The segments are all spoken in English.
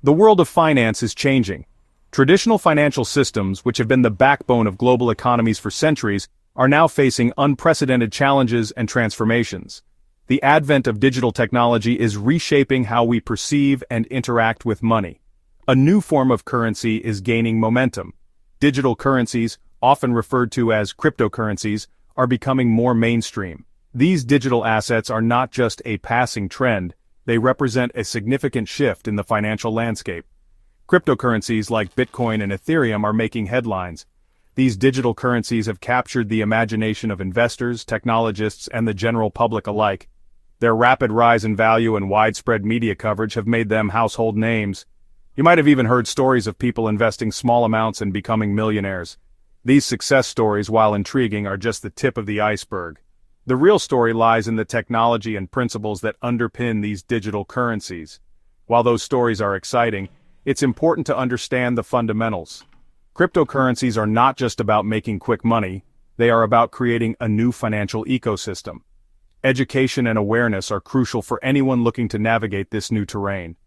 The world of finance is changing. Traditional financial systems, which have been the backbone of global economies for centuries, are now facing unprecedented challenges and transformations. The advent of digital technology is reshaping how we perceive and interact with money. A new form of currency is gaining momentum. Digital currencies, often referred to as cryptocurrencies, are becoming more mainstream. These digital assets are not just a passing trend, they represent a significant shift in the financial landscape. Cryptocurrencies like Bitcoin and Ethereum are making headlines. These digital currencies have captured the imagination of investors, technologists, and the general public alike. Their rapid rise in value and widespread media coverage have made them household names. You might have even heard stories of people investing small amounts and becoming millionaires. These success stories, while intriguing, are just the tip of the iceberg. The real story lies in the technology and principles that underpin these digital currencies. While those stories are exciting, it's important to understand the fundamentals. Cryptocurrencies are not just about making quick money, they are about creating a new financial ecosystem. Education and awareness are crucial for anyone looking to navigate this new terrain.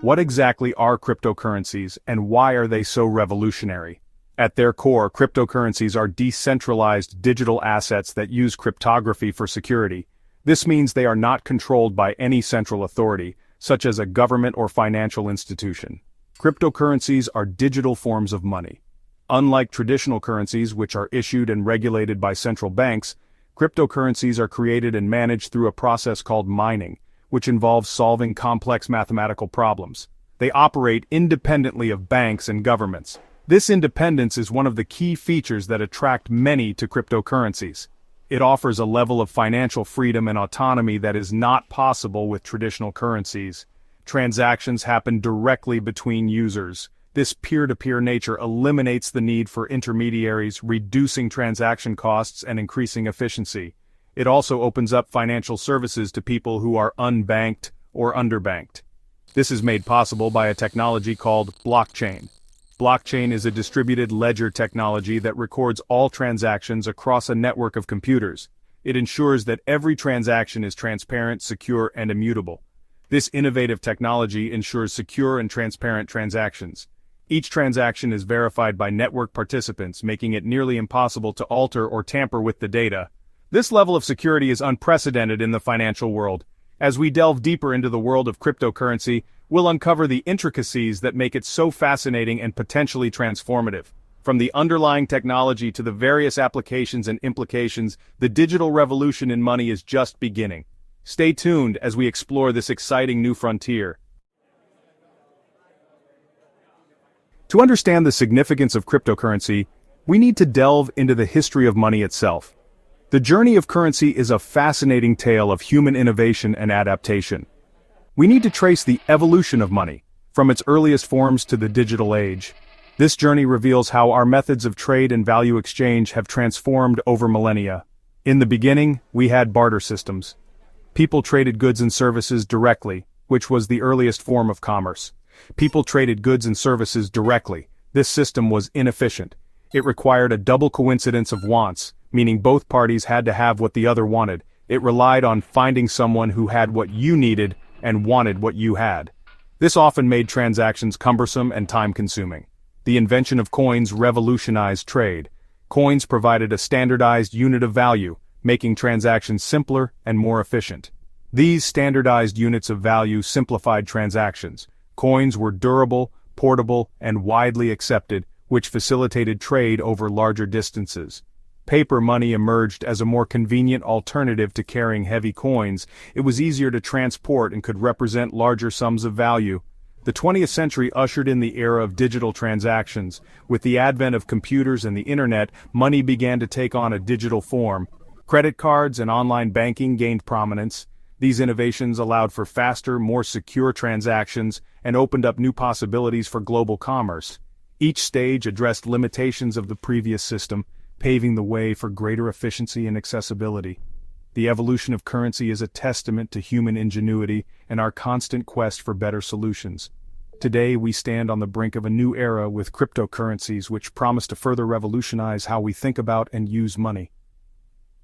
What exactly are cryptocurrencies, and why are they so revolutionary? At their core, cryptocurrencies are decentralized digital assets that use cryptography for security. This means they are not controlled by any central authority, such as a government or financial institution. Cryptocurrencies are digital forms of money. Unlike traditional currencies, which are issued and regulated by central banks, cryptocurrencies are created and managed through a process called mining, which involves solving complex mathematical problems. They operate independently of banks and governments. This independence is one of the key features that attract many to cryptocurrencies. It offers a level of financial freedom and autonomy that is not possible with traditional currencies. Transactions happen directly between users. This peer-to-peer nature eliminates the need for intermediaries, reducing transaction costs and increasing efficiency. It also opens up financial services to people who are unbanked or underbanked. This is made possible by a technology called blockchain. Blockchain is a distributed ledger technology that records all transactions across a network of computers. It ensures that every transaction is transparent, secure, and immutable. This innovative technology ensures secure and transparent transactions. Each transaction is verified by network participants, making it nearly impossible to alter or tamper with the data. This level of security is unprecedented in the financial world. As we delve deeper into the world of cryptocurrency, we'll uncover the intricacies that make it so fascinating and potentially transformative. From the underlying technology to the various applications and implications, the digital revolution in money is just beginning. Stay tuned as we explore this exciting new frontier. To understand the significance of cryptocurrency, we need to delve into the history of money itself. The journey of currency is a fascinating tale of human innovation and adaptation. We need to trace the evolution of money, from its earliest forms to the digital age. This journey reveals how our methods of trade and value exchange have transformed over millennia. In the beginning, we had barter systems. People traded goods and services directly, which was the earliest form of commerce. People traded goods and services directly. This system was inefficient. It required a double coincidence of wants, meaning both parties had to have what the other wanted. It relied on finding someone who had what you needed and wanted what you had. This often made transactions cumbersome and time-consuming. The invention of coins revolutionized trade. Coins provided a standardized unit of value, making transactions simpler and more efficient. These standardized units of value simplified transactions. Coins were durable, portable, and widely accepted, which facilitated trade over larger distances. Paper money emerged as a more convenient alternative to carrying heavy coins. It was easier to transport and could represent larger sums of value. The 20th century ushered in the era of digital transactions. With the advent of computers and the internet, money began to take on a digital form. Credit cards and online banking gained prominence. These innovations allowed for faster, more secure transactions and opened up new possibilities for global commerce. Each stage addressed limitations of the previous system, paving the way for greater efficiency and accessibility. The evolution of currency is a testament to human ingenuity and our constant quest for better solutions. Today we stand on the brink of a new era with cryptocurrencies which promise to further revolutionize how we think about and use money.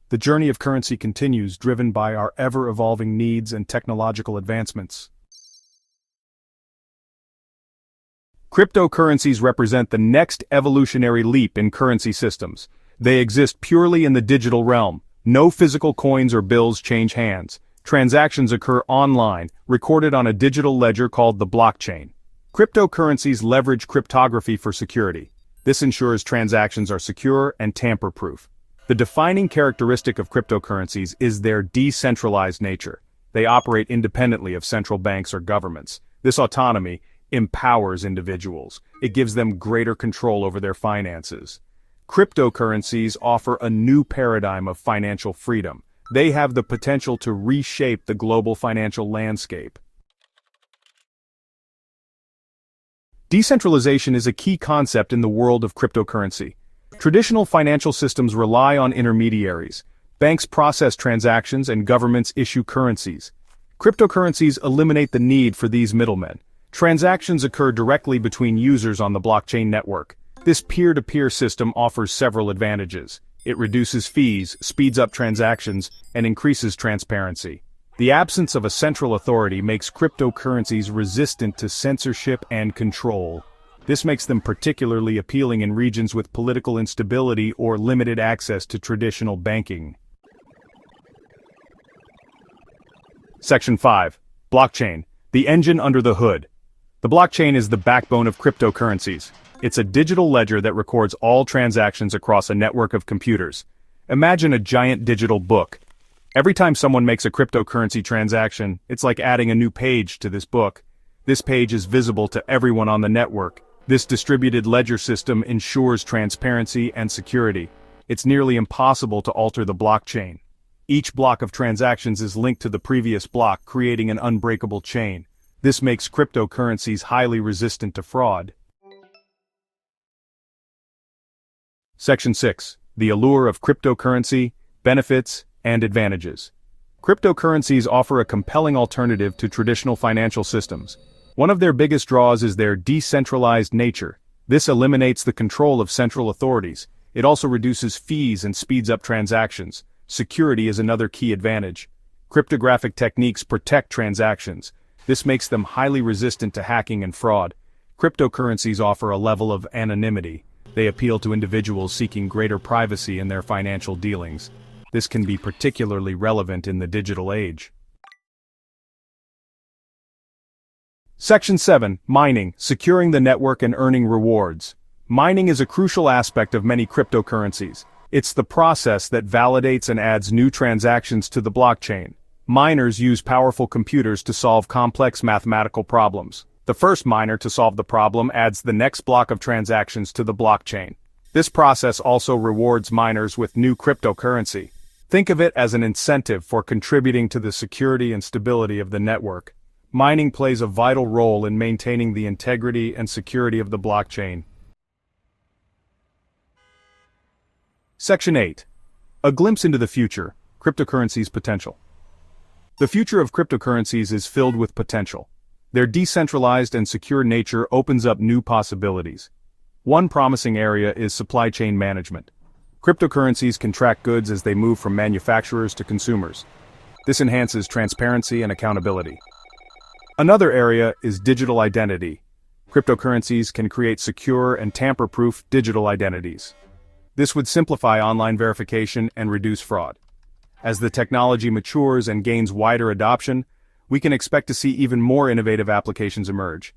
The journey of currency continues, driven by our ever-evolving needs and technological advancements. Cryptocurrencies represent the next evolutionary leap in currency systems. They exist purely in the digital realm. No physical coins or bills change hands. Transactions occur online, recorded on a digital ledger called the blockchain. Cryptocurrencies leverage cryptography for security. This ensures transactions are secure and tamper-proof. The defining characteristic of cryptocurrencies is their decentralized nature. They operate independently of central banks or governments. This autonomy empowers individuals. It gives them greater control over their finances. Cryptocurrencies offer a new paradigm of financial freedom. They have the potential to reshape the global financial landscape. Decentralization is a key concept in the world of cryptocurrency. Traditional financial systems rely on intermediaries. Banks process transactions and governments issue currencies. Cryptocurrencies eliminate the need for these middlemen. Transactions occur directly between users on the blockchain network. This peer-to-peer system offers several advantages. It reduces fees, speeds up transactions, and increases transparency. The absence of a central authority makes cryptocurrencies resistant to censorship and control. This makes them particularly appealing in regions with political instability or limited access to traditional banking. Section 5. Blockchain, the engine under the hood. The blockchain is the backbone of cryptocurrencies. It's a digital ledger that records all transactions across a network of computers. Imagine a giant digital book. Every time someone makes a cryptocurrency transaction, it's like adding a new page to this book. This page is visible to everyone on the network. This distributed ledger system ensures transparency and security. It's nearly impossible to alter the blockchain. Each block of transactions is linked to the previous block, creating an unbreakable chain. This makes cryptocurrencies highly resistant to fraud. Section 6. The allure of cryptocurrency, benefits, and advantages. Cryptocurrencies offer a compelling alternative to traditional financial systems. One of their biggest draws is their decentralized nature. This eliminates the control of central authorities. It also reduces fees and speeds up transactions. Security is another key advantage. Cryptographic techniques protect transactions. This makes them highly resistant to hacking and fraud. Cryptocurrencies offer a level of anonymity. They appeal to individuals seeking greater privacy in their financial dealings. This can be particularly relevant in the digital age. Section 7. Mining, securing the network and earning rewards. Mining is a crucial aspect of many cryptocurrencies. It's the process that validates and adds new transactions to the blockchain. Miners use powerful computers to solve complex mathematical problems. The first miner to solve the problem adds the next block of transactions to the blockchain. This process also rewards miners with new cryptocurrency. Think of it as an incentive for contributing to the security and stability of the network. Mining plays a vital role in maintaining the integrity and security of the blockchain. Section 8. A glimpse into the future, cryptocurrencies' potential. The future of cryptocurrencies is filled with potential. Their decentralized and secure nature opens up new possibilities. One promising area is supply chain management. Cryptocurrencies can track goods as they move from manufacturers to consumers. This enhances transparency and accountability. Another area is digital identity. Cryptocurrencies can create secure and tamper-proof digital identities. This would simplify online verification and reduce fraud. As the technology matures and gains wider adoption, we can expect to see even more innovative applications emerge.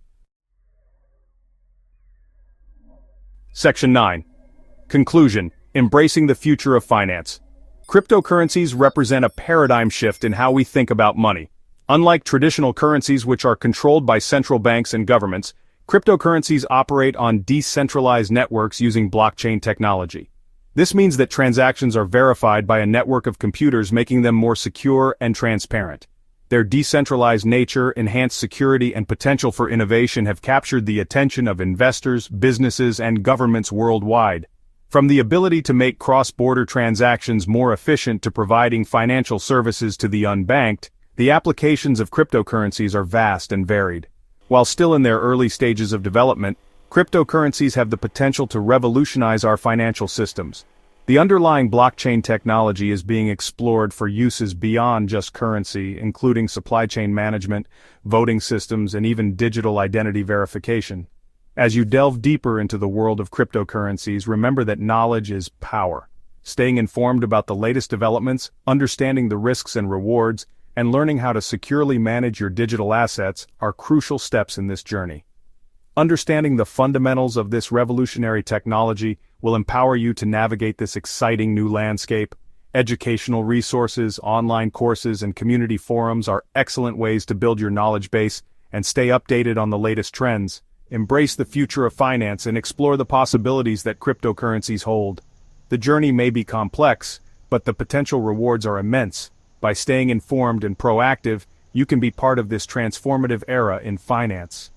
Section 9. Conclusion. Embracing the future of finance. Cryptocurrencies represent a paradigm shift in how we think about money. Unlike traditional currencies which are controlled by central banks and governments, cryptocurrencies operate on decentralized networks using blockchain technology. This means that transactions are verified by a network of computers, making them more secure and transparent. Their decentralized nature, enhanced security, and potential for innovation have captured the attention of investors, businesses, and governments worldwide. From the ability to make cross-border transactions more efficient to providing financial services to the unbanked, the applications of cryptocurrencies are vast and varied. While still in their early stages of development, cryptocurrencies have the potential to revolutionize our financial systems. The underlying blockchain technology is being explored for uses beyond just currency, including supply chain management, voting systems, and even digital identity verification. As you delve deeper into the world of cryptocurrencies, remember that knowledge is power. Staying informed about the latest developments, understanding the risks and rewards, and learning how to securely manage your digital assets are crucial steps in this journey. Understanding the fundamentals of this revolutionary technology will empower you to navigate this exciting new landscape. Educational resources, online courses, and community forums are excellent ways to build your knowledge base and stay updated on the latest trends. Embrace the future of finance and explore the possibilities that cryptocurrencies hold. The journey may be complex, but the potential rewards are immense. By staying informed and proactive, you can be part of this transformative era in finance.